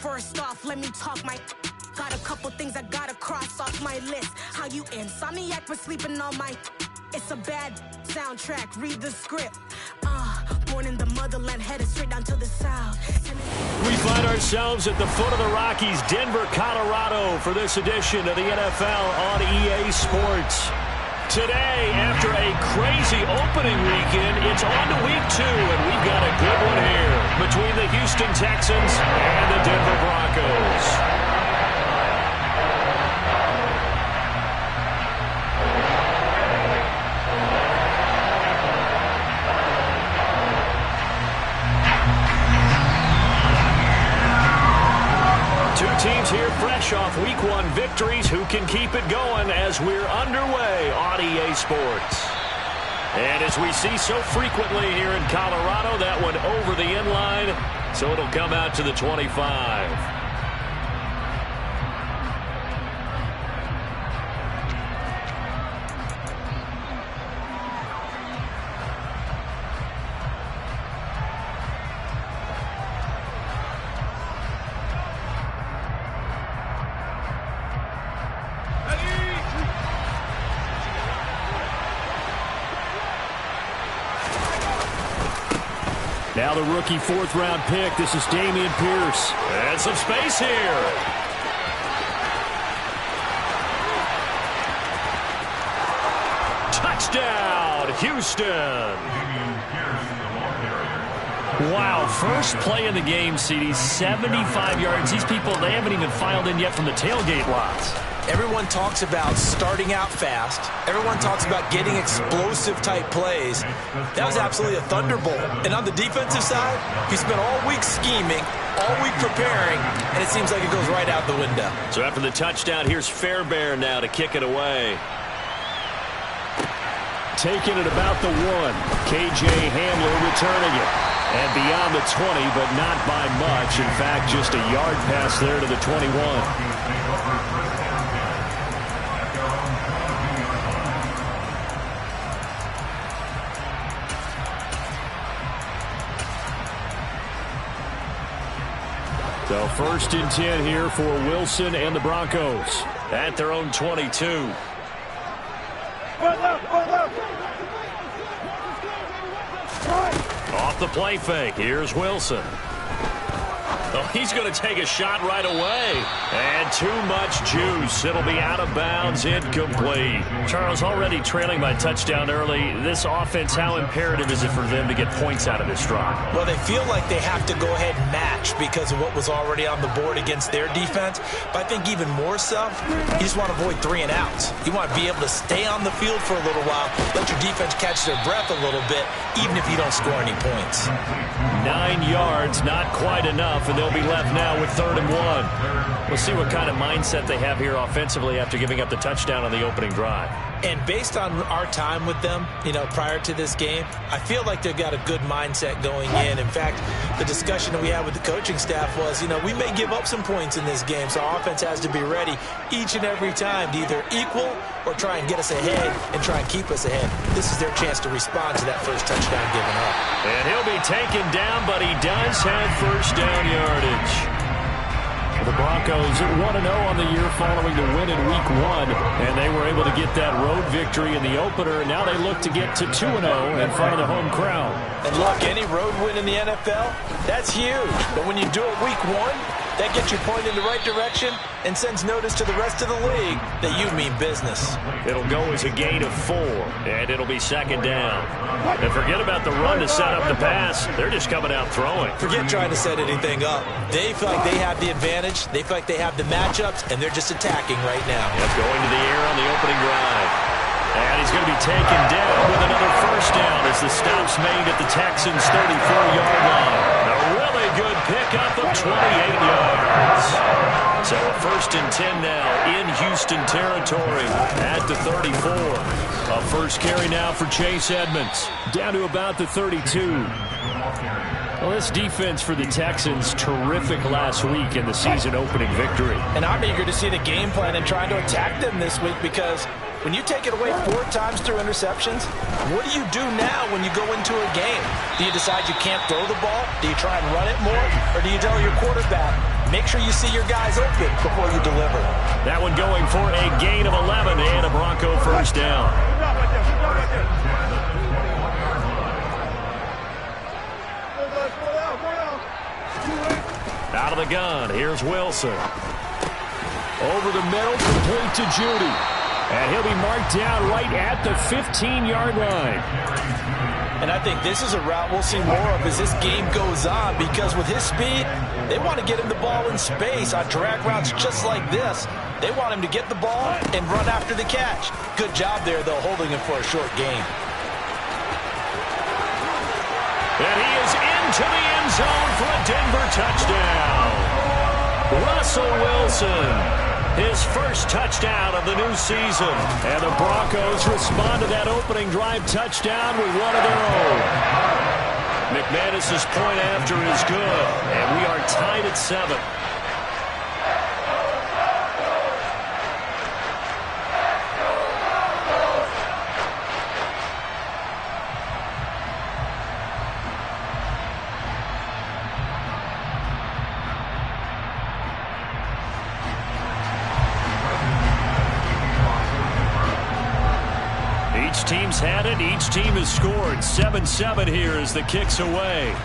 First off, let me talk my. Got a couple things I gotta cross off my list. How you insomniac for sleeping on my. It's a bad soundtrack, read the script. Born in the motherland, headed straight down to the south. We find ourselves at the foot of the Rockies, Denver, Colorado, for this edition of the NFL on EA Sports. Today, after a crazy opening weekend, it's on to week 2, and we've got a good one here between the Houston Texans and the Denver Broncos. Teams here fresh off Week 1 victories. Who can keep it going as we're underway on EA Sports? And as we see so frequently here in Colorado, that one over the end line, so it'll come out to the 25. Now the rookie 4th-round pick. This is Dameon Pierce. And some space here. Touchdown, Houston. Wow, first play in the game, CD, 75 yards. These people, they haven't even filed in yet from the tailgate lots. Everyone talks about starting out fast. Everyone talks about getting explosive-type plays. That was absolutely a thunderbolt. And on the defensive side, he spent all week scheming, all week preparing, and it seems like it goes right out the window. So after the touchdown, here's Fairbairn now to kick it away. Taking it about the 1. KJ Hamler returning it. And beyond the 20, but not by much. In fact, just a yard pass there to the 21. So 1st and 10 here for Wilson and the Broncos at their own 22. Off the play fake. Here's Wilson. Oh, he's going to take a shot right away. And too much juice. It'll be out of bounds, incomplete. Charles, already trailing by touchdown early. This offense, how imperative is it for them to get points out of this drive? Well, they feel like they have to go ahead and match because of what was already on the board against their defense. But I think even more so, you just want to avoid 3 and outs. You want to be able to stay on the field for a little while, let your defense catch their breath a little bit, even if you don't score any points. 9 yards, not quite enough, and they'll be left now with 3rd and 1. We'll see what kind of mindset they have here offensively after giving up the touchdown on the opening drive. And based on our time with them, prior to this game, I feel like they've got a good mindset going in. In fact, the discussion that we had with the coaching staff was, we may give up some points in this game, so our offense has to be ready each and every time to either equal or try and get us ahead and try and keep us ahead. This is their chance to respond to that first touchdown given up. And he'll be taken down, but he does have first down yardage. The Broncos 1-0 on the year following the win in Week 1, and they were able to get that road victory in the opener, and now they look to get to 2-0 in front of the home crowd. And look, any road win in the NFL, that's huge. But when you do it Week 1, that gets you pointed in the right direction and sends notice to the rest of the league that you mean business. It'll go as a gain of 4, and it'll be 2nd down. And forget about the run to set up the pass. They're just coming out throwing. Forget trying to set anything up. They feel like they have the advantage. They feel like they have the matchups, and they're just attacking right now. Yep, going to the air on the opening drive. And he's going to be taken down with another first down as the stop's made at the Texans' 34-yard line. A really good pickup of 28 yards. So a 1st and 10 now in Houston territory at the 34. A first carry now for Chase Edmonds. Down to about the 32. Well, this defense for the Texans, terrific last week in the season opening victory. And I'm eager to see the game plan and trying to attack them this week because When you take it away 4 times through interceptions, what do you do now when you go into a game? Do you decide you can't throw the ball? Do you try and run it more? Or do you tell your quarterback, make sure you see your guys open before you deliver? That one going for a gain of 11 and a Bronco first down. Out of the gun, here's Wilson. Over the middle, complete to Judy. And he'll be marked down right at the 15-yard line. And I think this is a route we'll see more of as this game goes on, because with his speed, they want to get him the ball in space on drag routes just like this. They want him to get the ball and run after the catch. Good job there, though, holding him for a short gain. And he is into the end zone for a Denver touchdown. Russell Wilson, his first touchdown of the new season. And the Broncos respond to that opening drive touchdown with one of their own. McManus's point after is good, and we are tied at 7. Each team's had it. Each team has scored. 7-7 here as the kick's away.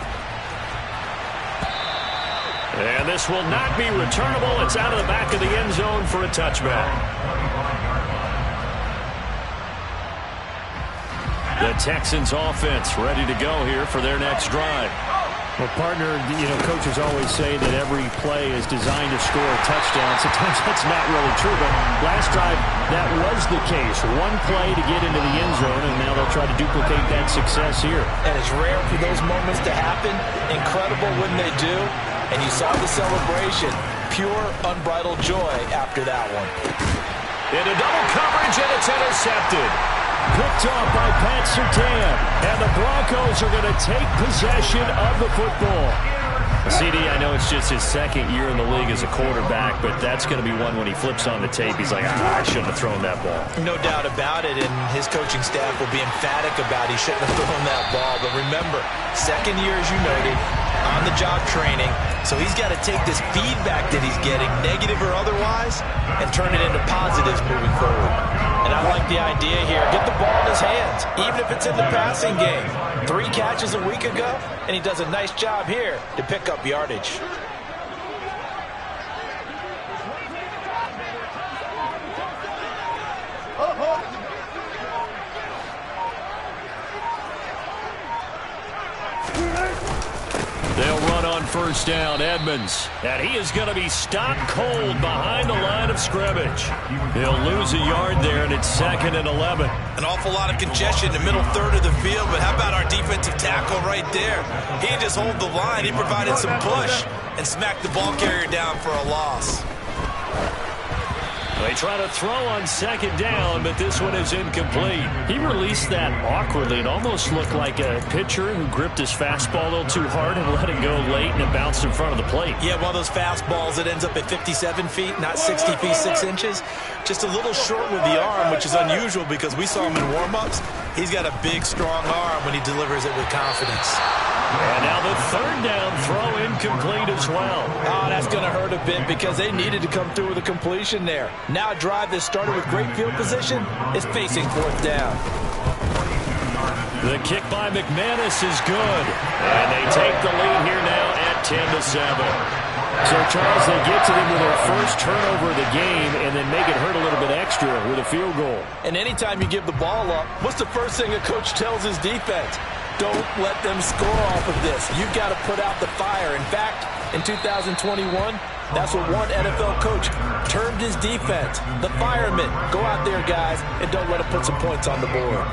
And this will not be returnable. It's out of the back of the end zone for a touchback. The Texans offense ready to go here for their next drive. Well, partner, coaches always say that every play is designed to score a touchdown. Sometimes that's not really true, but last drive, that was the case. One play to get into the end zone, and now they'll try to duplicate that success here. And it's rare for those moments to happen. Incredible when they do. And you saw the celebration. Pure, unbridled joy after that one. Into double coverage, and it's intercepted. Picked off by Pat Surtain, and the Broncos are going to take possession of the football. CD, I know it's just his second year in the league as a quarterback, but that's going to be one when he flips on the tape. He's like, I shouldn't have thrown that ball. No doubt about it, and his coaching staff will be emphatic about he shouldn't have thrown that ball. But remember, second year, as you noted, on-the-job training, so he's got to take this feedback that he's getting, negative or otherwise, and turn it into positives moving forward. And I like the idea here. Get the ball in his hands, even if it's in the passing game. 3 catches a week ago, and he does a nice job here to pick up yardage. They'll run on first down, Edmonds. And he is going to be stopped cold behind the line of scrimmage. He'll lose a yard there, and it's 2nd and 11. An awful lot of congestion in the middle third of the field, but how about our defensive tackle right there? He just hold the line. He provided some push and smacked the ball carrier down for a loss. They try to throw on 2nd down, but this one is incomplete. He released that awkwardly. It almost looked like a pitcher who gripped his fastball a little too hard and let it go late, and it bounced in front of the plate. Yeah, one of those fastballs that ends up at 57 feet, not 60 feet, 6 inches. Just a little short with the arm, which is unusual because we saw him in warm-ups. He's got a big, strong arm when he delivers it with confidence. And now the 3rd down throw incomplete as well. Oh, that's going to hurt a bit because they needed to come through with a completion there. Now a drive that started with great field position is facing 4th down. The kick by McManus is good. And they take the lead here now at 10-7. So, Charles, they get to them with their first turnover of the game and then make it hurt a little bit extra with a field goal. And anytime you give the ball up, what's the first thing a coach tells his defense? Don't let them score off of this. You've got to put out the fire. In fact, in 2021, that's what one NFL coach termed his defense. The firemen. Go out there, guys, and don't let them put some points on the board.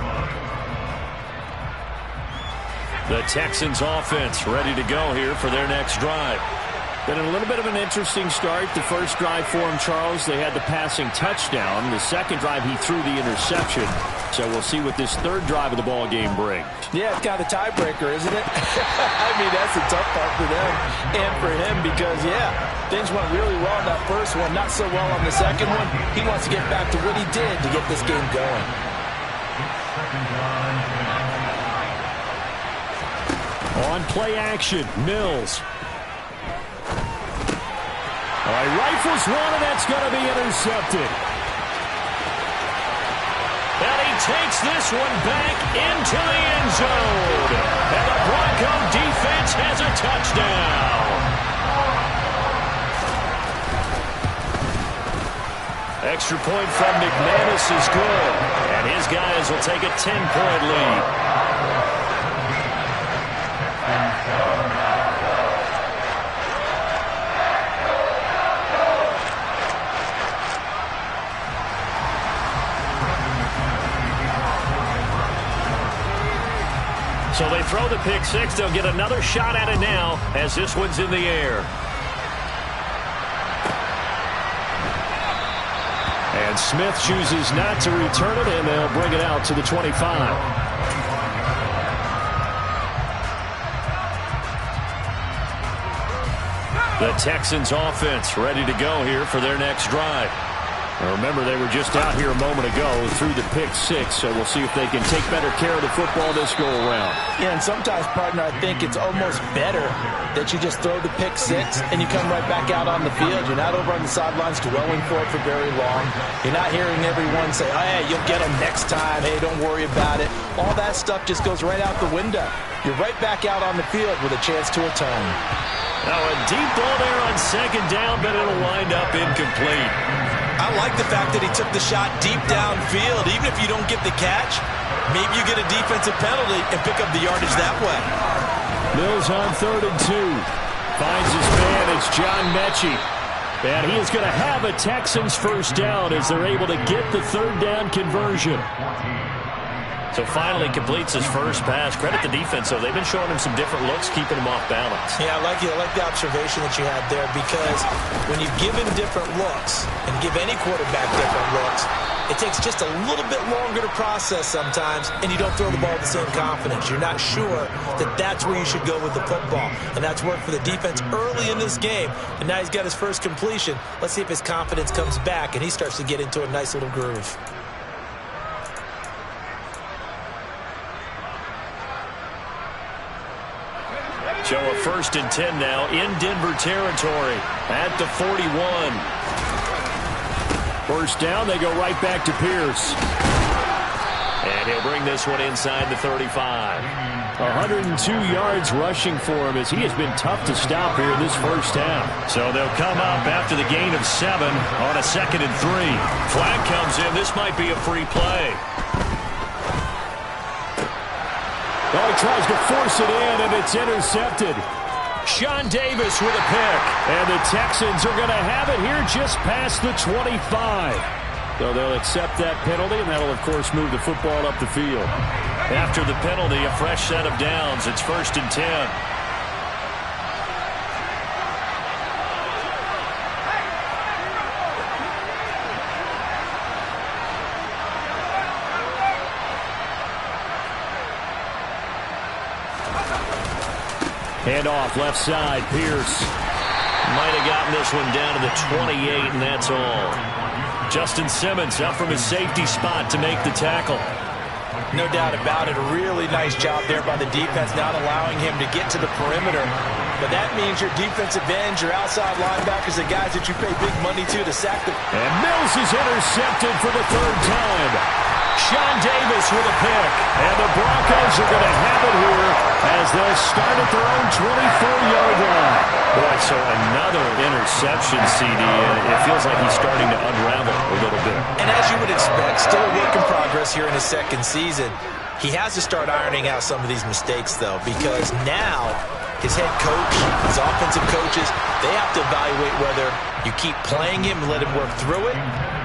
The Texans offense ready to go here for their next drive. Been a little bit of an interesting start. The first drive for him, Charles, they had the passing touchdown. The second drive, he threw the interception. So we'll see what this 3rd drive of the ball game brings. Yeah, it's kind of a tiebreaker, isn't it? I mean, that's the tough part for them and for him because, yeah, Things went really well in that first one, not so well on the second one. He wants to get back to what he did to get this game going. On play action, Mills. All right, rifles one, and that's going to be intercepted. And he takes this one back into the end zone. And the Bronco defense has a touchdown. Extra point from McManus is good. And his guys will take a 10-point lead. So they throw the pick six. They'll get another shot at it now as this one's in the air. And Smith chooses not to return it, and they'll bring it out to the 25. The Texans offense ready to go here for their next drive. Now remember, they were just out here a moment ago through the pick six, so we'll see if they can take better care of the football this go-around. Yeah, and sometimes, partner, I think it's almost better that you just throw the pick six and you come right back out on the field. You're not over on the sidelines dwelling for it for very long. You're not hearing everyone say, oh, hey, you'll get them next time. Hey, don't worry about it. All that stuff just goes right out the window. You're right back out on the field with a chance to atone. Now a deep ball there on second down, but it'll wind up incomplete. I like the fact that he took the shot deep downfield. Even if you don't get the catch, maybe you get a defensive penalty and pick up the yardage that way. Mills on 3rd and 2. Finds his man. It's John Mechie. And he is going to have a Texans first down as they're able to get the third down conversion. So finally completes his first pass. Credit the defense, though. They've been showing him some different looks, keeping him off balance. Yeah, I like the observation that you had there, because when you give him different looks and give any quarterback different looks, it takes just a little bit longer to process sometimes, and you don't throw the ball with the same confidence. You're not sure that that's where you should go with the football, and that's worked for the defense early in this game, and now he's got his first completion. Let's see if his confidence comes back and he starts to get into a nice little groove. Show a 1st and 10 now in Denver territory at the 41. First down, they go right back to Pierce. And he'll bring this one inside the 35. 102 yards rushing for him as he has been tough to stop here in this first half. So they'll come up after the gain of 7 on a 2nd and 3. Flag comes in. This might be a free play. Oh, he tries to force it in, and it's intercepted. Sean Davis with a pick. And the Texans are going to have it here just past the 25. So they'll accept that penalty, and that'll, of course, move the football up the field. After the penalty, a fresh set of downs. It's 1st and 10. Hand off left side, Pierce. Might have gotten this one down to the 28, and that's all. Justin Simmons up from his safety spot to make the tackle. No doubt about it. A really nice job there by the defense, not allowing him to get to the perimeter. But that means your defensive ends, your outside linebackers, the guys that you pay big money to sack them. And Mills is intercepted for the 3rd time. Sean Davis with a pick. And the Broncos are going to have it here as they'll start at their own 24-yard line. Boy, so another interception, CD, and it feels like he's starting to unravel a little bit. And as you would expect, still a work in progress here in his 2nd season. He has to start ironing out some of these mistakes, though, because now his head coach, his offensive coaches, they have to evaluate whether you keep playing him and let him work through it,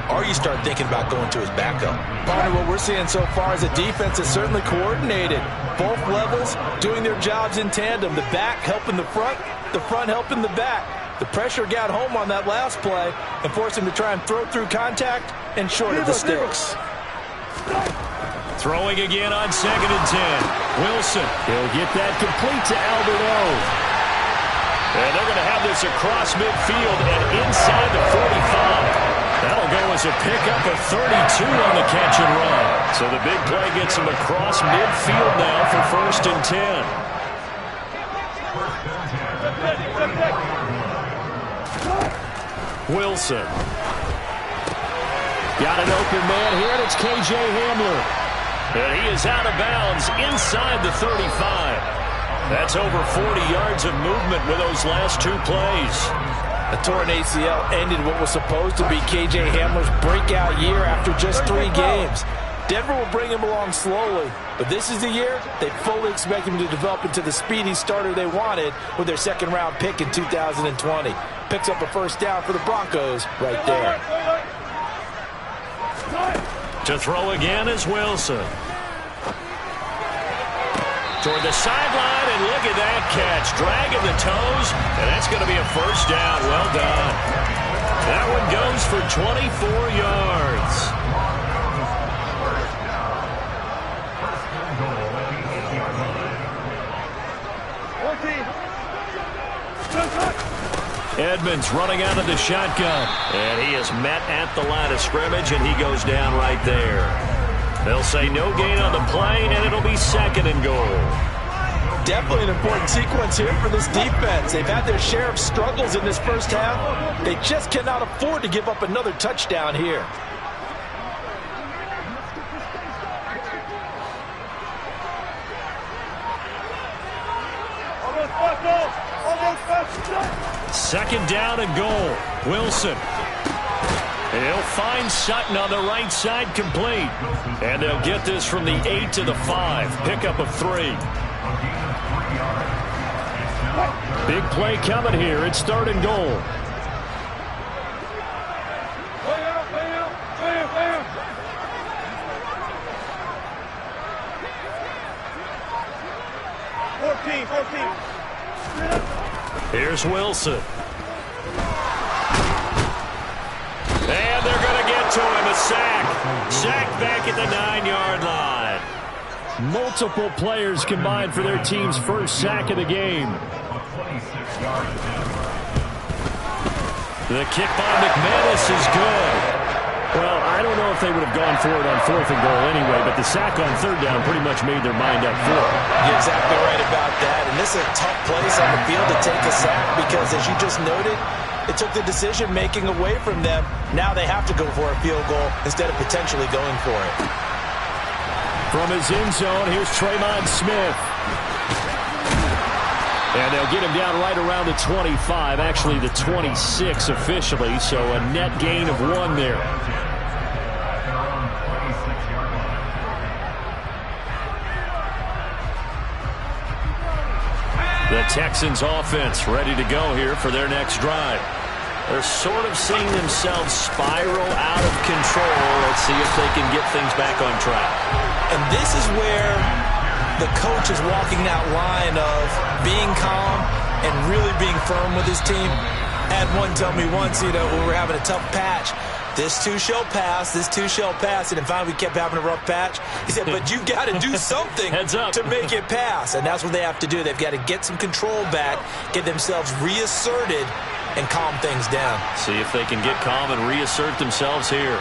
or you start thinking about going to his backup. Partner, what we're seeing so far is a defense that's certainly coordinated. Both levels doing their jobs in tandem. The back helping the front helping the back. The pressure got home on that last play and forced him to try and throw through contact and short of the sticks. Throwing again on 2nd and 10. Wilson. He'll get that complete to Alberto. And they're going to have this across midfield and inside the 45. That'll go as a pickup of 32 on the catch and run. So the big play gets him across midfield now for 1st and 10. Wilson. Got an open man here, and it's K.J. Hamler. And he is out of bounds inside the 35. That's over 40 yards of movement with those last 2 plays. A torn ACL ended what was supposed to be K.J. Hamler's breakout year after just 3 games. Denver will bring him along slowly, but this is the year they fully expect him to develop into the speedy starter they wanted with their 2nd-round pick in 2020. Picks up a 1st down for the Broncos right there. To throw again is Wilson. Toward the sideline, and look at that catch. Dragging the toes, and that's going to be a 1st down. Well done. That one goes for 24 yards. Edmonds running out of the shotgun. And he is met at the line of scrimmage, and he goes down right there. They'll say no gain on the play, and it'll be 2nd and goal. Definitely an important sequence here for this defense. They've had their share of struggles in this 1st half. They just cannot afford to give up another touchdown here. Second down and goal. Wilson. And he'll find Sutton on the right side, complete. And they'll get this from the 8 to the 5. Pickup of 3. Big play coming here. It's 3rd and goal. Here's Wilson. And they're going to get to him. A sack. Sack back at the 9-yard line. Multiple players combined for their team's 1st sack of the game. The kick by McManus is good. Well, I don't know if they would have gone for it on 4th and goal anyway, but the sack on 3rd down pretty much made their mind up for it. You're exactly right about that. And this is a tough place on the field to take a sack because, as you just noted, it took the decision-making away from them. Now they have to go for a field goal instead of potentially going for it. From his end zone, here's Tremont Smith. And they'll get him down right around the 25, actually the 26 officially, so a net gain of 1 there. The Texans offense ready to go here for their next drive. They're sort of seeing themselves spiral out of control. Let's see if they can get things back on track. And this is where the coach is walking that line of being calm and really being firm with his team. Had one tell me once, when we were having a tough patch, this too shall pass, this too shall pass. And then finally we kept having a rough patch. He said, but you've got to do something to make it pass. And that's what they have to do. They've got to get some control back, get themselves reasserted, and calm things down. See if they can get calm and reassert themselves here.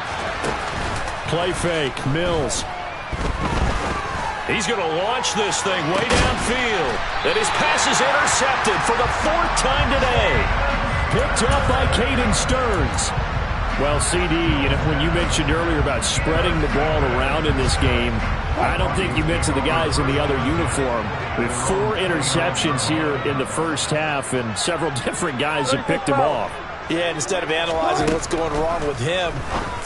Play fake, Mills. He's going to launch this thing way downfield. And his pass is intercepted for the 4th time today. Picked up by Caden Stearns. Well, CD, when you mentioned earlier about spreading the ball around in this game, I don't think you mentioned the guys in the other uniform. With 4 interceptions here in the 1st half, and several different guys have picked him off. Yeah, and instead of analyzing what's going wrong with him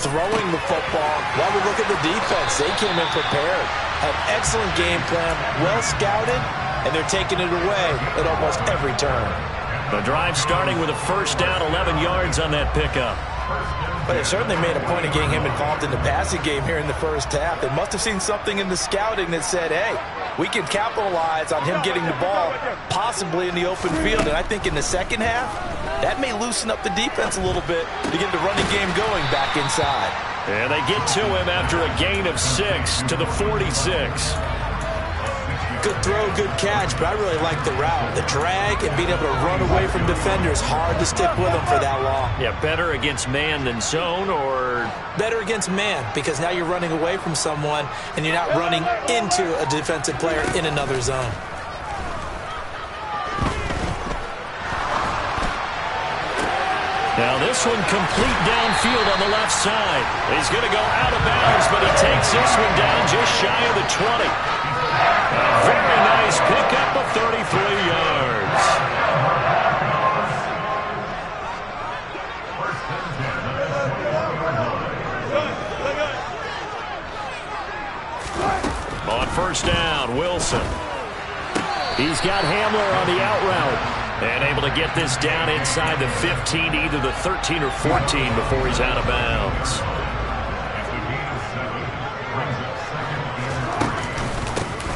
throwing the football, well, we look at the defense. They came in prepared, had excellent game plan, well scouted, and they're taking it away at almost every turn. The drive starting with a 1st down, 11 yards on that pickup. But they certainly made a point of getting him involved in the passing game here in the 1st half. They must have seen something in the scouting that said, hey, we can capitalize on him getting the ball possibly in the open field. And I think in the 2nd half, that may loosen up the defense a little bit to get the running game going back inside. And they get to him after a gain of 6 to the 46. Good throw, good catch, but I really like the route. The drag and being able to run away from defenders, hard to stick with them for that long. Yeah, better against man than zone, or? Better against man, because now you're running away from someone and you're not running into a defensive player in another zone. Now this one complete downfield on the left side. He's going to go out of bounds, but he takes this one down just shy of the 20. A very nice pickup of 33 yards. On first down, Wilson. He's got Hamler on the out route. And able to get this down inside the 15, either the 13 or 14 before he's out of bounds.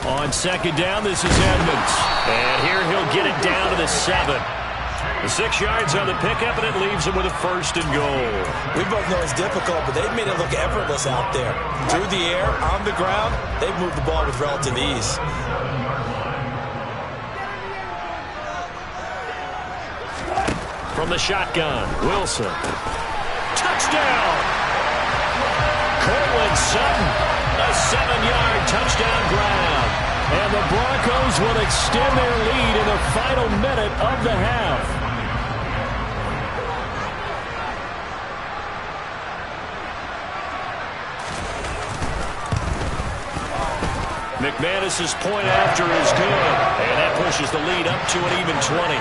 On second down, this is Edmonds. And here he'll get it down to the 7. The 6 yards on the pickup, and it leaves him with a first and goal. We both know it's difficult, but they've made it look effortless out there. Through the air, on the ground, they've moved the ball with relative ease. From the shotgun, Wilson. Touchdown! Cortland Sutton, a 7-yard touchdown grab. And the Broncos will extend their lead in the final minute of the half. McManus's point after is good. And that pushes the lead up to an even 20.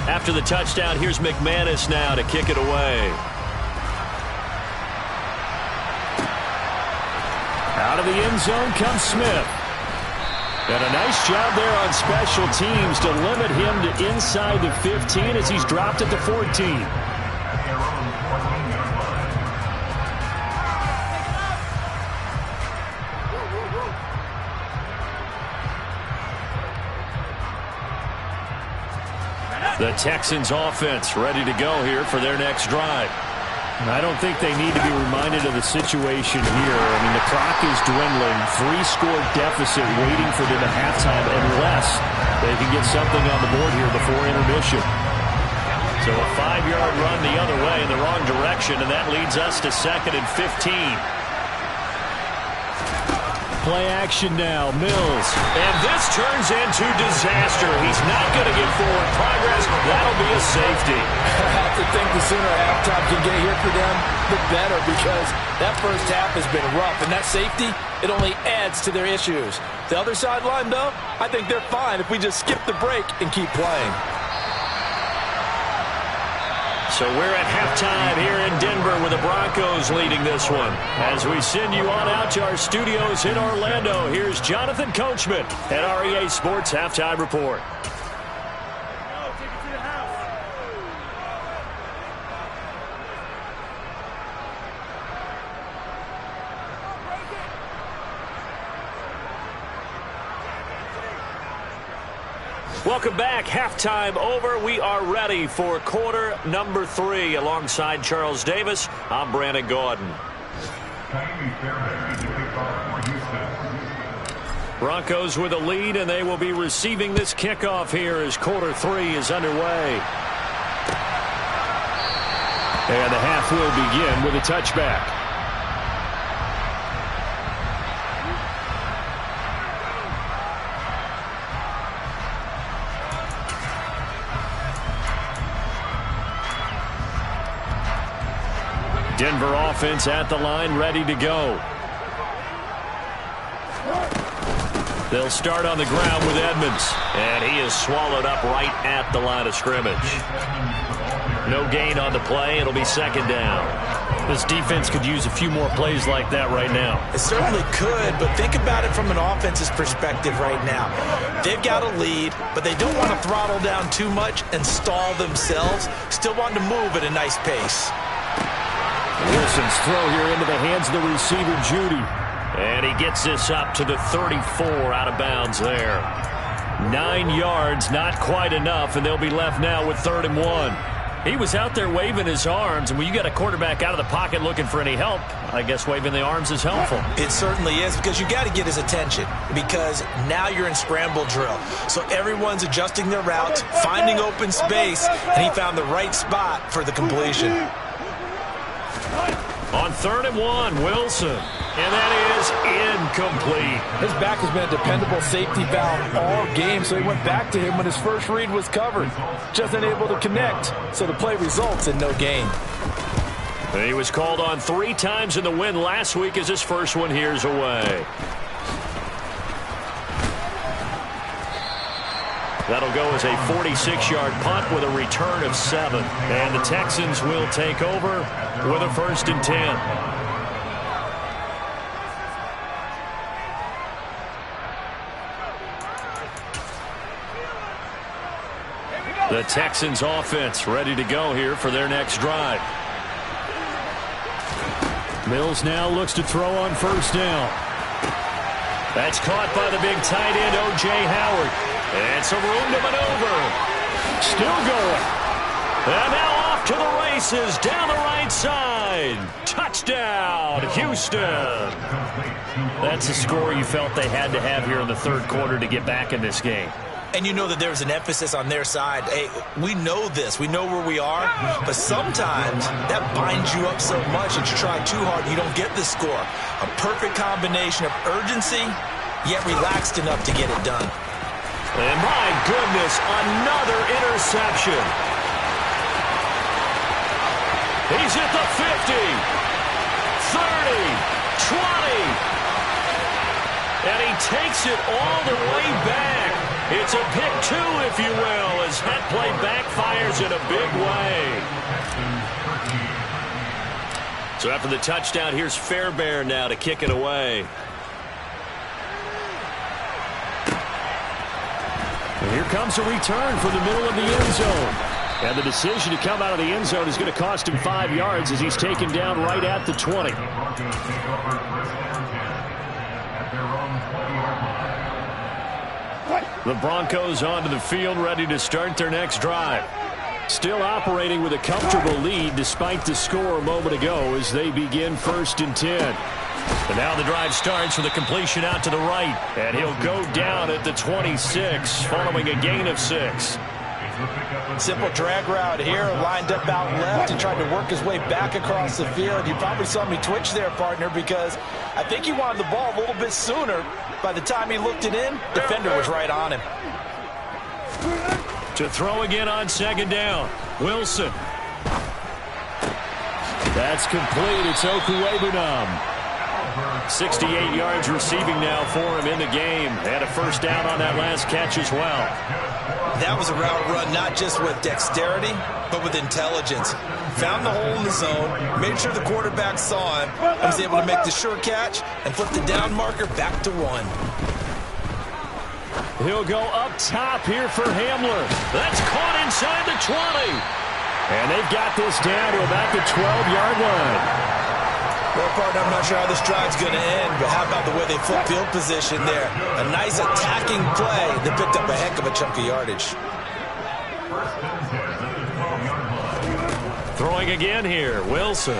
After the touchdown, here's McManus now to kick it away. Out of the end zone comes Smith. And a nice job there on special teams to limit him to inside the 15 as he's dropped it to 14. The Texans offense ready to go here for their next drive. I don't think they need to be reminded of the situation here. I mean, the clock is dwindling. 3-score deficit waiting for them at halftime unless they can get something on the board here before intermission. So a 5-yard run the other way in the wrong direction, and that leads us to 2nd and 15. Play action now, Mills. And this turns into disaster. He's not going to get forward progress. That'll be a safety. I have to think the sooner halftime can get here for them, the better, because that first half has been rough. And that safety, it only adds to their issues. The other sideline, though, I think they're fine if we just skip the break and keep playing. So we're at halftime here in Denver with the Broncos leading this one. As we send you on out to our studios in Orlando, here's Jonathan Coachman at REA Sports Halftime Report. Welcome back. Halftime over. We are ready for quarter number 3. Alongside Charles Davis, I'm Brandon Gordon. Broncos with a lead, and they will be receiving this kickoff here as quarter 3 is underway. And the half will begin with a touchback. Denver offense at the line, ready to go. They'll start on the ground with Edmonds. And he is swallowed up right at the line of scrimmage. No gain on the play. It'll be second down. This defense could use a few more plays like that right now. It certainly could, but think about it from an offense's perspective right now. They've got a lead, but they don't want to throttle down too much and stall themselves. Still want to move at a nice pace. Wilson's throw here into the hands of the receiver, Judy. And he gets this up to the 34 out of bounds there. 9 yards, not quite enough, and they'll be left now with 3rd and 1. He was out there waving his arms, and when you got a quarterback out of the pocket looking for any help, I guess waving the arms is helpful. It certainly is, because you got to get his attention, because now you're in scramble drill. So everyone's adjusting their routes, finding open space, and he found the right spot for the completion. On 3rd and 1, Wilson. And that is incomplete. His back has been a dependable safety valve all game, so he went back to him when his first read was covered. Just unable to connect, so the play results in no gain. And he was called on 3 times in the win last week as his first one here's away. That'll go as a 46-yard punt with a return of 7. And the Texans will take over with a 1st and 10. The Texans offense ready to go here for their next drive. Mills now looks to throw on 1st down. That's caught by the big tight end, O.J. Howard. And some room to maneuver. Still going. And now off to the races down the right side. Touchdown, Houston. That's the score you felt they had to have here in the 3rd quarter to get back in this game. And you know that there's an emphasis on their side. Hey, we know this. We know where we are. But sometimes that binds you up so much that you try too hard and you don't get the score. A perfect combination of urgency, yet relaxed enough to get it done. And my goodness, another interception. He's at the 50, 30, 20. And he takes it all the way back. It's a pick 2, if you will, as that play backfires in a big way. So after the touchdown, here's Fairbairn now to kick it away. And here comes a return from the middle of the end zone. And the decision to come out of the end zone is going to cost him 5 yards as he's taken down right at the 20. The Broncos onto the field, ready to start their next drive. Still operating with a comfortable lead despite the score a moment ago as they begin 1st and 10. And now the drive starts with a completion out to the right. And he'll go down at the 26 following a gain of 6. Simple drag route here, lined up out left and tried to work his way back across the field. You probably saw me twitch there, partner, because I think he wanted the ball a little bit sooner. By the time he looked it in, defender was right on him. To throw again on 2nd down, Wilson. That's complete. It's Okuwebunam. 68 yards receiving now for him in the game. Had a 1st down on that last catch as well. That was a route run not just with dexterity, but with intelligence. Found the hole in the zone, made sure the quarterback saw him, and was able to make the sure catch and flip the down marker back to 1. He'll go up top here for Hamler. That's caught inside the 20. And they've got this down to about the 12-yard line. Well, partner, I'm not sure how this drive's going to end, but how about the way they flip field position there? A nice attacking play that picked up a heck of a chunk of yardage. Throwing again here, Wilson.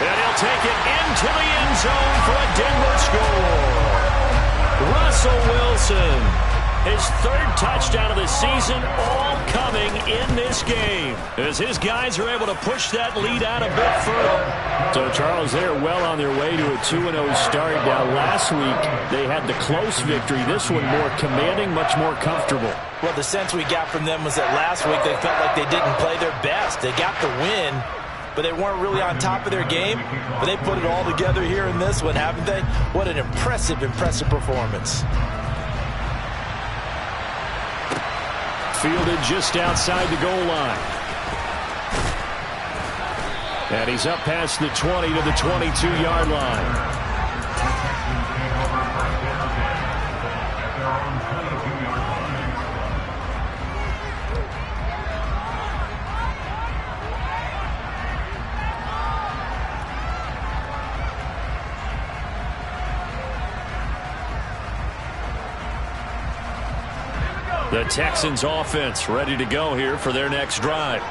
And he'll take it into the end zone for a Denver score. Russell Wilson, his 3rd touchdown of the season, all coming in this game, as his guys are able to push that lead out a bit further. So, Charles, they are well on their way to a 2-0 start. Now, last week, they had the close victory. This one more commanding, much more comfortable. Well, the sense we got from them was that last week they felt like they didn't play their best. They got the win, but they weren't really on top of their game. But they put it all together here in this one, haven't they? What an impressive, impressive performance. Fielded just outside the goal line. And he's up past the 20 to the 22-yard line. The Texans offense ready to go here for their next drive.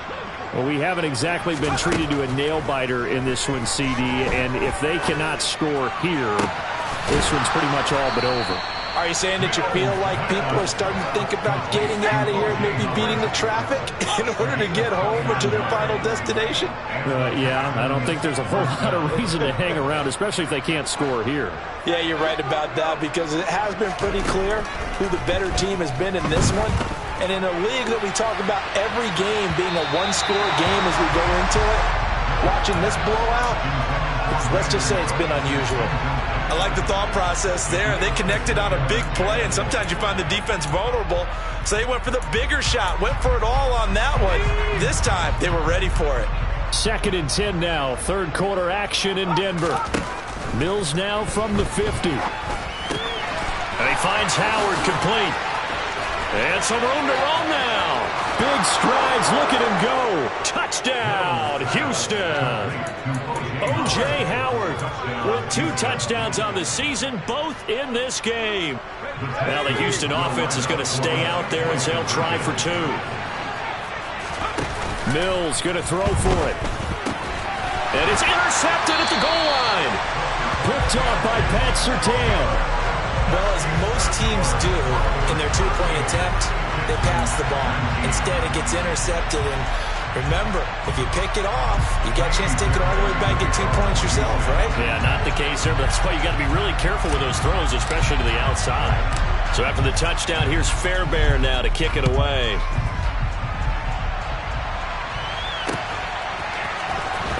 Well, we haven't exactly been treated to a nail-biter in this one, CD, and if they cannot score here, this one's pretty much all but over. Are you saying that you feel like people are starting to think about getting out of here, maybe beating the traffic in order to get home or to their final destination? Yeah, I don't think there's a whole lot of reason to hang around, especially if they can't score here. Yeah, you're right about that, because it has been pretty clear who the better team has been in this one. And in a league that we talk about every game being a one-score game as we go into it, watching this blowout, let's just say it's been unusual. I like the thought process there. They connected on a big play, and sometimes you find the defense vulnerable. So they went for the bigger shot, went for it all on that one. This time, they were ready for it. 2nd and 10 now, third quarter action in Denver. Mills now from the 50. And he finds Howard complete. And some room to run now. Big strides, look at him go. Touchdown, Houston. O.J. Howard with 2 touchdowns on the season, both in this game. Now the Houston offense is going to stay out there as they'll try for 2. Mills going to throw for it. And it's intercepted at the goal line. Picked off by Pat Surtain. Well, as most teams do in their two-point attempt, they pass the ball. Instead, it gets intercepted. And remember, if you pick it off, you got a chance to take it all the way back and get 2 points yourself, right? Yeah, not the case there, but that's why you got to be really careful with those throws, especially to the outside. So after the touchdown, here's Fairbairn now to kick it away.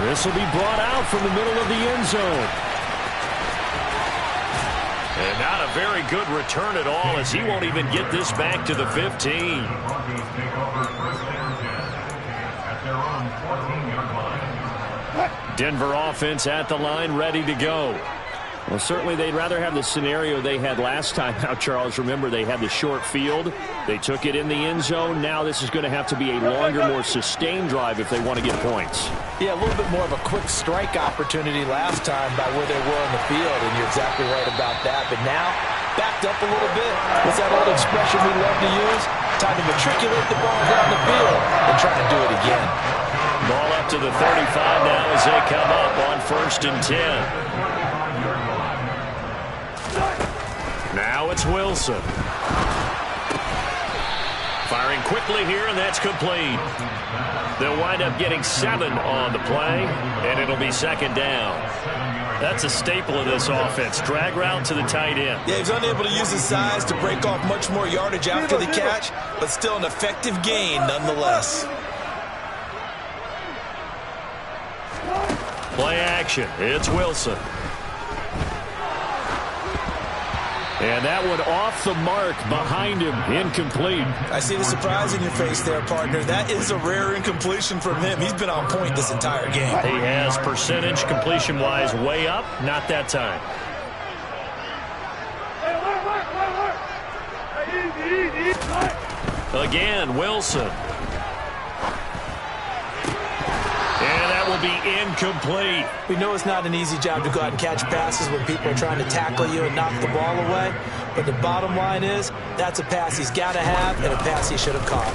This will be brought out from the middle of the end zone. And not a very good return at all, as he won't even get this back to the 15. Denver offense at the line, ready to go. Well, certainly they'd rather have the scenario they had last time out, Charles. Remember, they had the short field. They took it in the end zone. Now this is going to have to be a longer, more sustained drive if they want to get points. Yeah, a little bit more of a quick strike opportunity last time by where they were on the field, and you're exactly right about that. But now, backed up a little bit. What's that old expression we love to use? Time to matriculate the ball down the field and try to do it again. Ball up to the 35 now as they come up on 1st and 10. Now it's Wilson. Firing quickly here, and that's complete. They'll wind up getting 7 on the play, and it'll be 2nd down. That's a staple of this offense. Drag route to the tight end. Yeah, he's unable to use his size to break off much more yardage after the catch, but still an effective gain nonetheless. Play action. It's Wilson. And that one off the mark behind him. Incomplete. I see the surprise in your face there, partner. That is a rare incompletion from him. He's been on point this entire game. He has percentage completion-wise way up. Not that time. Again, Wilson. And that will be incomplete. We know it's not an easy job to go out and catch passes when people are trying to tackle you and knock the ball away. But the bottom line is, that's a pass he's got to have and a pass he should have caught.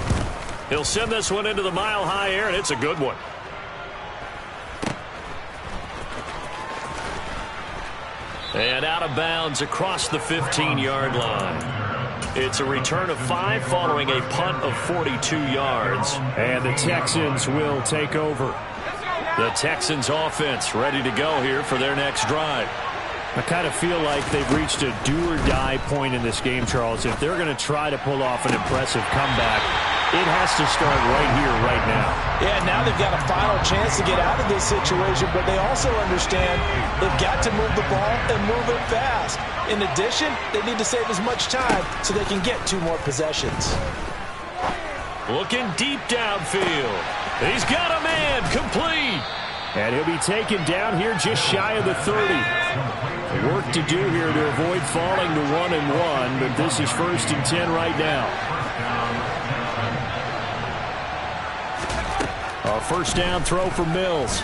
He'll send this one into the mile-high air, and it's a good one. And out of bounds across the 15-yard line. It's a return of 5 following a punt of 42 yards. And the Texans will take over. The Texans offense ready to go here for their next drive. I kind of feel like they've reached a do-or-die point in this game, Charles. If they're going to try to pull off an impressive comeback, it has to start right here, right now. Yeah, now they've got a final chance to get out of this situation, but they also understand they've got to move the ball and move it fast. In addition, they need to save as much time so they can get 2 more possessions. Looking deep downfield. He's got a man complete. And he'll be taken down here just shy of the 30. Work to do here to avoid falling to 1-1, but this is 1st and 10 right now. A first down throw for Mills.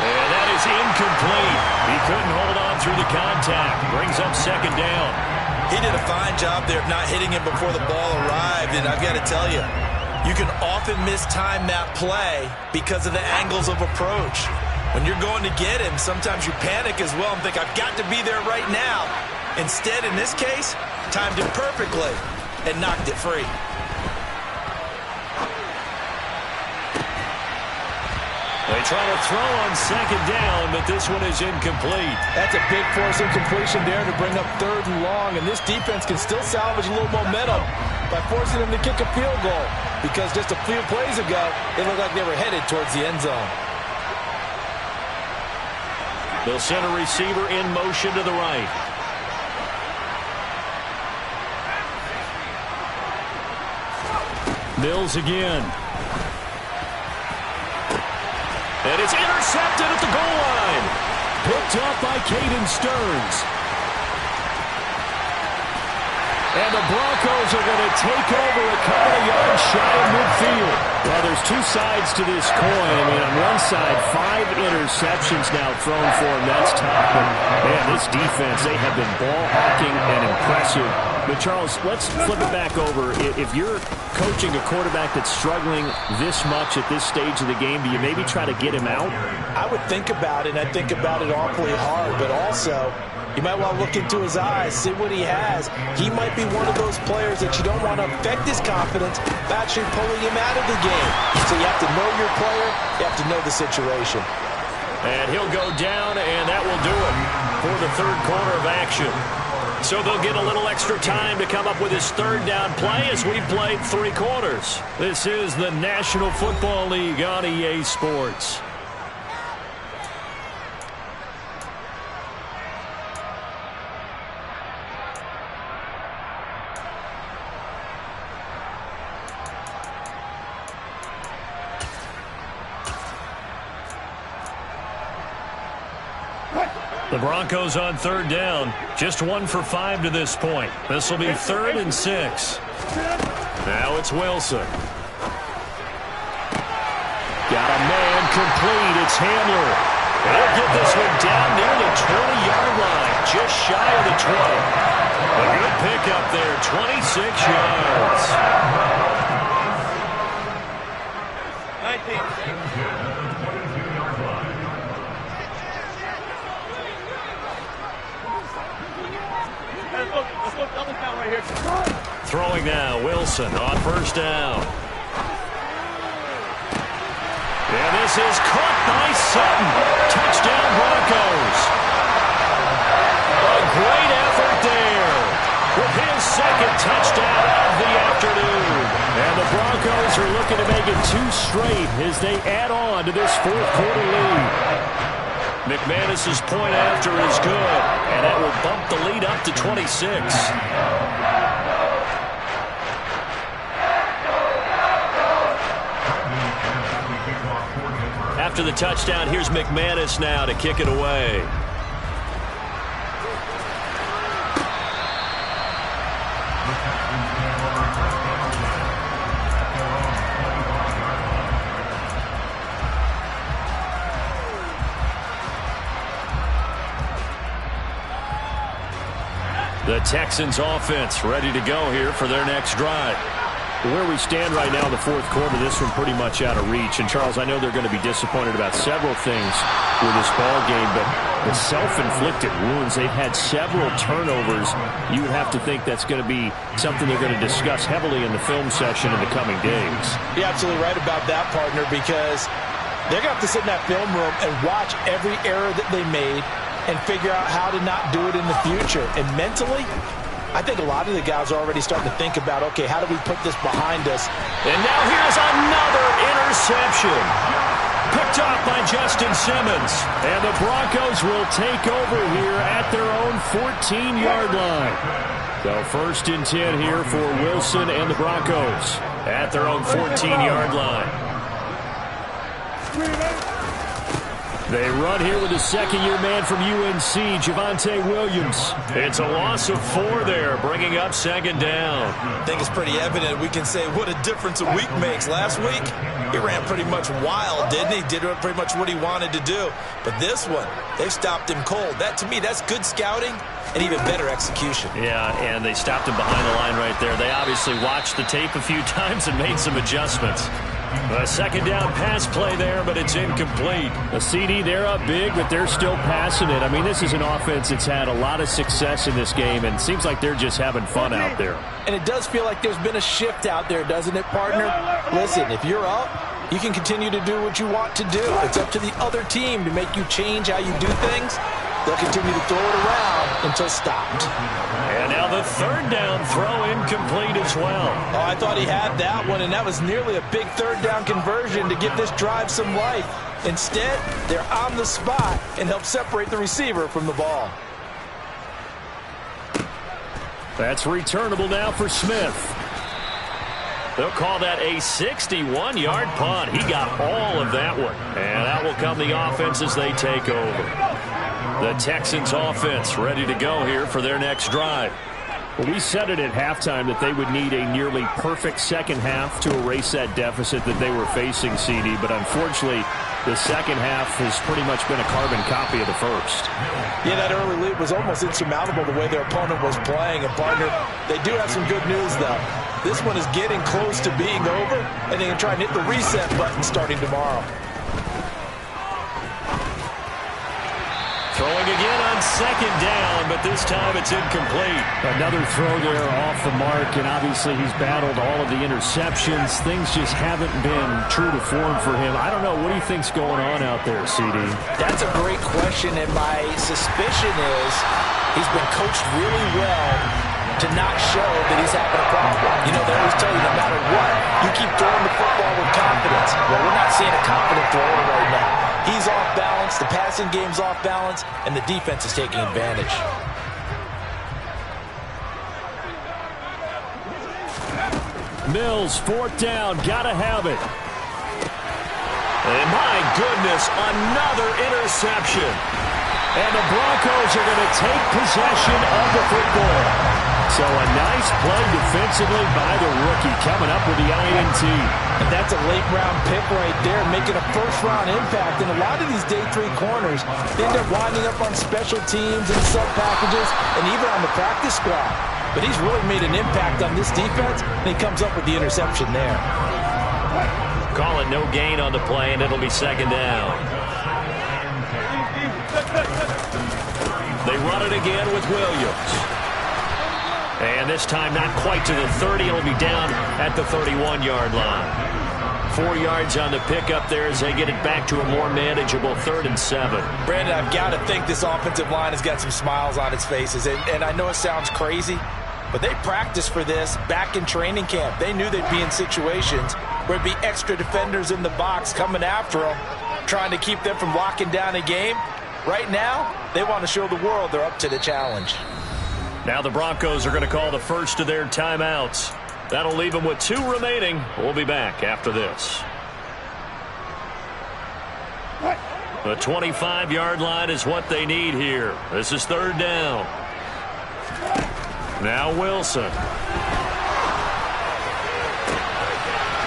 And that is incomplete. He couldn't hold on through the contact. Brings up 2nd down. He did a fine job there of not hitting him before the ball arrived, and I've got to tell you, you can often mistime that play because of the angles of approach. When you're going to get him, sometimes you panic as well and think, I've got to be there right now. Instead, in this case, timed it perfectly and knocked it free. They try to throw on second down, but this one is incomplete. That's a big force incompletion there to bring up 3rd and long, and this defense can still salvage a little momentum by forcing them to kick a field goal, because just a few plays ago, it looked like they were headed towards the end zone. They'll send a receiver in motion to the right. Mills again. And it's intercepted at the goal line. Picked up by Caden Stearns. And the Broncos are going to take over a couple of yards shy of midfield. Well, there's two sides to this coin. I mean, on one side, 5 interceptions now thrown for him. That's tough. But, man, this defense, they have been ball hawking and impressive. But, Charles, let's flip it back over. If you're coaching a quarterback that's struggling this much at this stage of the game, do you maybe try to get him out? I would think about it, and I think about it awfully hard. But also, you might want to look into his eyes, see what he has. He might be one of those players that you don't want to affect his confidence by actually pulling him out of the game. So you have to know your player. You have to know the situation. And he'll go down, and that will do it for the 3rd quarter of action. So they'll get a little extra time to come up with his 3rd down play as we've played 3 quarters. This is the National Football League on EA Sports. The Broncos on 3rd down. Just 1 for 5 to this point. This will be 3rd and 6. Now it's Wilson. Got a man complete. It's Handler. And he'll get this one down near the 20-yard line. Just shy of the 20. A good pickup there. 26 yards. 19. Throwing now, Wilson on 1st down. And this is caught by Sutton. Touchdown, Broncos. A great effort there with his 2nd touchdown of the afternoon. And the Broncos are looking to make it 2 straight as they add on to this 4th quarter lead. McManus's point after is good, and that will bump the lead up to 26. After the touchdown, here's McManus now to kick it away. The Texans offense ready to go here for their next drive. Where we stand right now in the 4th quarter, this one pretty much out of reach. And, Charles, I know they're going to be disappointed about several things with this ball game, but the self-inflicted wounds, they've had several turnovers. You would have to think that's going to be something they're going to discuss heavily in the film session in the coming days. You're absolutely right about that, partner, because they're going to have to sit in that film room and watch every error that they made and figure out how to not do it in the future. And mentally, I think a lot of the guys are already starting to think about, okay, how do we put this behind us? And now here's another interception. Picked off by Justin Simmons. And the Broncos will take over here at their own 14-yard line. So 1st and 10 here for Wilson and the Broncos at their own 14-yard line. They run here with a second-year man from UNC, Javonte Williams. It's a loss of 4 there, bringing up second down. I think it's pretty evident we can say what a difference a week makes. Last week, he ran pretty much wild, didn't he? Did pretty much what he wanted to do. But this one, they stopped him cold. That, to me, that's good scouting and even better execution. Yeah, and they stopped him behind the line right there. They obviously watched the tape a few times and made some adjustments. A second down pass play there, but it's incomplete. A CD, they're up big, but they're still passing it. I mean, this is an offense that's had a lot of success in this game, and it seems like they're just having fun out there. And it does feel like there's been a shift out there, doesn't it, partner? Listen, if you're up, you can continue to do what you want to do. It's up to the other team to make you change how you do things. They'll continue to throw it around until stopped. And now the third down throw incomplete as well. Oh, I thought he had that one, and that was nearly a big third down conversion to give this drive some life. Instead, they're on the spot and help separate the receiver from the ball. That's returnable now for Smith. They'll call that a 61-yard punt. He got all of that one. And out will come the offense as they take over. The Texans offense ready to go here for their next drive. Well, we said it at halftime that they would need a nearly perfect second half to erase that deficit that they were facing, CD. But unfortunately, the second half has pretty much been a carbon copy of the first. Yeah, that early lead was almost insurmountable the way their opponent was playing. And, partner, they do have some good news, though. This one is getting close to being over, and they can try and hit the reset button starting tomorrow. Throwing again on second down, but this time it's incomplete. Another throw there off the mark, and obviously he's battled all of the interceptions. Things just haven't been true to form for him. I don't know. What do you think's going on out there, CD? That's a great question, and my suspicion is he's been coached really well to not show that he's having a problem. You know, they always tell you no matter what, you keep throwing the football with confidence. Well, we're not seeing a confident thrower right now. He's off balance, the passing game's off balance, and the defense is taking advantage. Mills, fourth down, gotta have it. And my goodness, another interception. And the Broncos are going to take possession of the football. So a nice play defensively by the rookie coming up with the INT. And that's a late-round pick right there, making a first-round impact. And a lot of these day 3 corners end up winding up on special teams and sub-packages and even on the practice squad. But he's really made an impact on this defense, and he comes up with the interception there. Call it no gain on the play, and it'll be second down. They run it again with Williams. And this time not quite to the 30. It'll be down at the 31-yard line. 4 yards on the pickup there as they get it back to a more manageable 3rd and 7. Brandon, I've got to think this offensive line has got some smiles on its faces. And I know it sounds crazy, but they practiced for this back in training camp. They knew they'd be in situations where it'd be extra defenders in the box coming after them, trying to keep them from locking down a game. Right now, they want to show the world they're up to the challenge. Now the Broncos are going to call the first of their timeouts. That'll leave them with 2 remaining. We'll be back after this. The 25-yard line is what they need here. This is 3rd down. Now Wilson.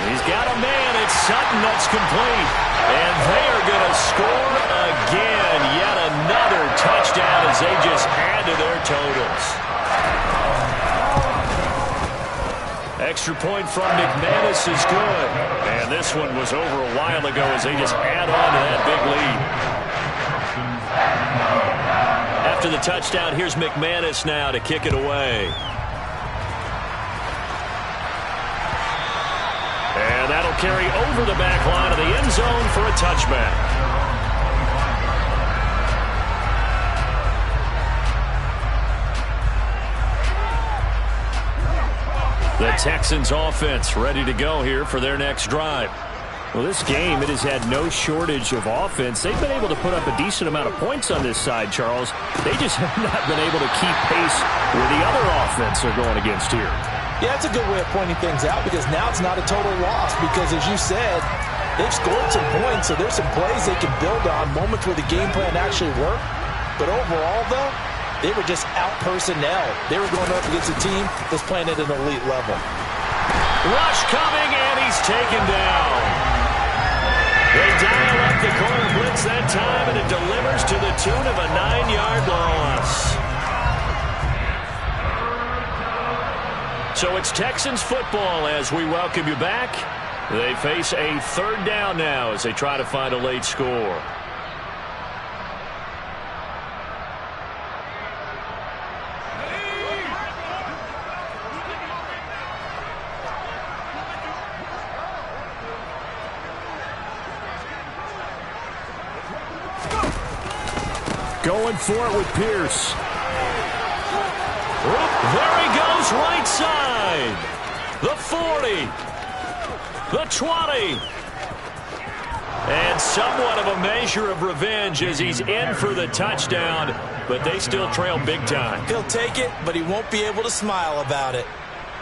He's got a man. It's Sutton that's complete. And they are going to score again. Yet another touchdown as they just add to their totals. Extra point from McManus is good. And this one was over a while ago as they just add on to that big lead. After the touchdown, here's McManus now to kick it away. And that'll carry over the back line of the end zone for a touchback. The Texans offense ready to go here for their next drive. Well, this game, it has had no shortage of offense. They've been able to put up a decent amount of points on this side, Charles. They just have not been able to keep pace with the other offense they're going against here. Yeah, that's a good way of pointing things out because now it's not a total loss because, as you said, They've scored some points, so there's some plays they can build on, moments where the game plan actually worked. But overall, though, they were just out-personnel. They were going up against a team that's playing at an elite level. Rush coming, and he's taken down. They dial up the corner blitz that time, and it delivers to the tune of a 9-yard loss. So it's Texans football as we welcome you back. They face a third down now as they try to find a late score. Going for it with Pierce. There he goes, right side. The 40. The 20. And somewhat of a measure of revenge as he's in for the touchdown, but they still trail big time. He'll take it, but he won't be able to smile about it.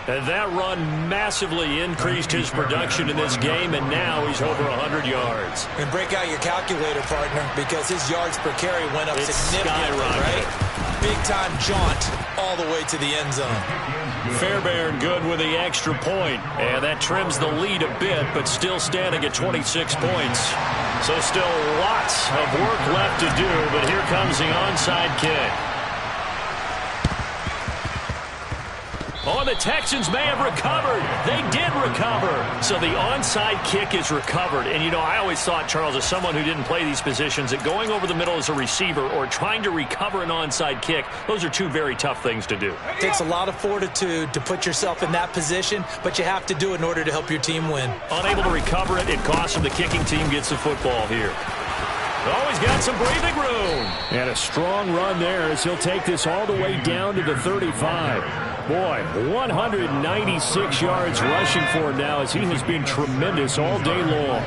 And that run massively increased his production in this game, and now he's over 100 yards. And break out your calculator, partner, because his yards per carry went up significantly, right? Big-time jaunt all the way to the end zone. Fairbairn good with the extra point, and that trims the lead a bit, but still standing at 26 points. So still lots of work left to do, but here comes the onside kick. Oh, the Texans may have recovered. They did recover. So the onside kick is recovered. And, you know, I always thought, Charles, as someone who didn't play these positions, that going over the middle as a receiver or trying to recover an onside kick, those are two very tough things to do. It takes a lot of fortitude to put yourself in that position, but you have to do it in order to help your team win. Unable to recover it, it costs them. The kicking team gets the football here. Oh, he's got some breathing room. And a strong run there as he'll take this all the way down to the 35. Boy, 196 yards rushing for him now as he has been tremendous all day long.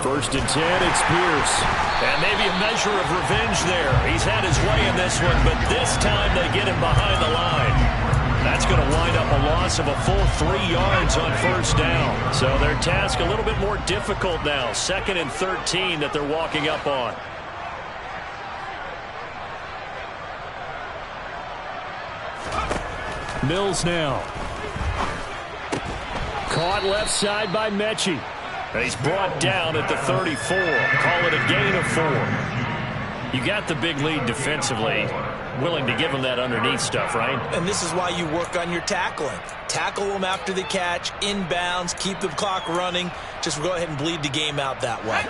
First and 10, it's Pierce. And maybe a measure of revenge there. He's had his way in this one, but this time they get him behind the line. That's going to wind up a loss of a full 3 yards on first down. So their task a little bit more difficult now. 2nd and 13 that they're walking up on. Mills now. Caught left side by Mechie. He's brought down at the 34. Call it a gain of 4. You got the big lead defensively. Willing to give him that underneath stuff, right? And this is why you work on your tackling. Tackle them after the catch, inbounds, keep the clock running. Just go ahead and bleed the game out that way.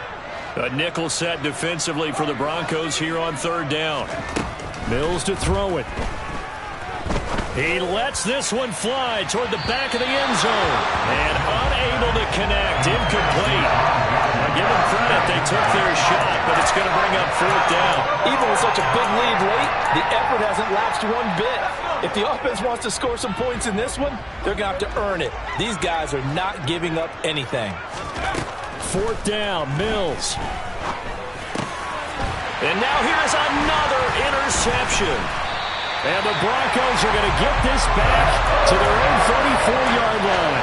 A nickel set defensively for the Broncos here on third down. Mills to throw it. He lets this one fly toward the back of the end zone. And unable to connect. Incomplete. Now give them credit. They took their shot, but it's going to bring up fourth down. Even with such a big lead late, the effort hasn't lapsed one bit. If the offense wants to score some points in this one, they're going to have to earn it. These guys are not giving up anything. Fourth down, Mills. And now here's another interception. And the Broncos are going to get this back to their own 34-yard line.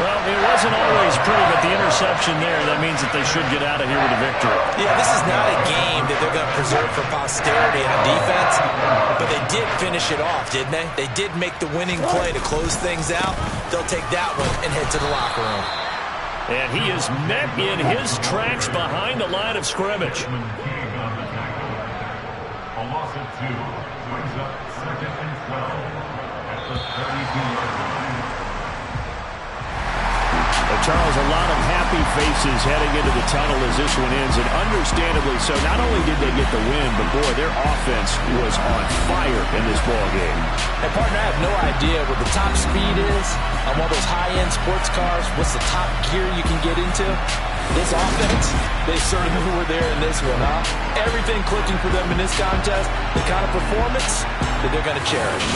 Well, it wasn't always pretty, but the interception there, that means that they should get out of here with a victory. Yeah, this is not a game that they're going to preserve for posterity on defense, but they did finish it off, didn't they? They did make the winning play to close things out. They'll take that one and head to the locker room. And he is met in his tracks behind the line of scrimmage. A loss of 2 brings up 2nd and 12 at the 32-yard line. Charles, a lot of happy faces heading into the tunnel as this one ends, and understandably so. Not only did they get the win, but boy, their offense was on fire in this ball game. Hey, partner, I have no idea what the top speed is on one of those high-end sports cars. What's the top gear you can get into? This offense, they certainly were there in this one, huh? Everything clicking for them in this contest, the kind of performance that they're going to cherish.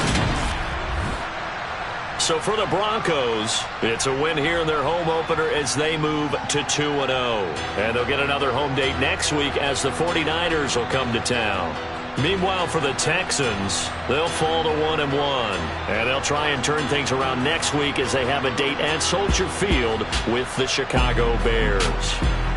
So for the Broncos, it's a win here in their home opener as they move to 2-0. And they'll get another home date next week as the 49ers will come to town. Meanwhile, for the Texans, they'll fall to 1-1. And they'll try and turn things around next week as they have a date at Soldier Field with the Chicago Bears.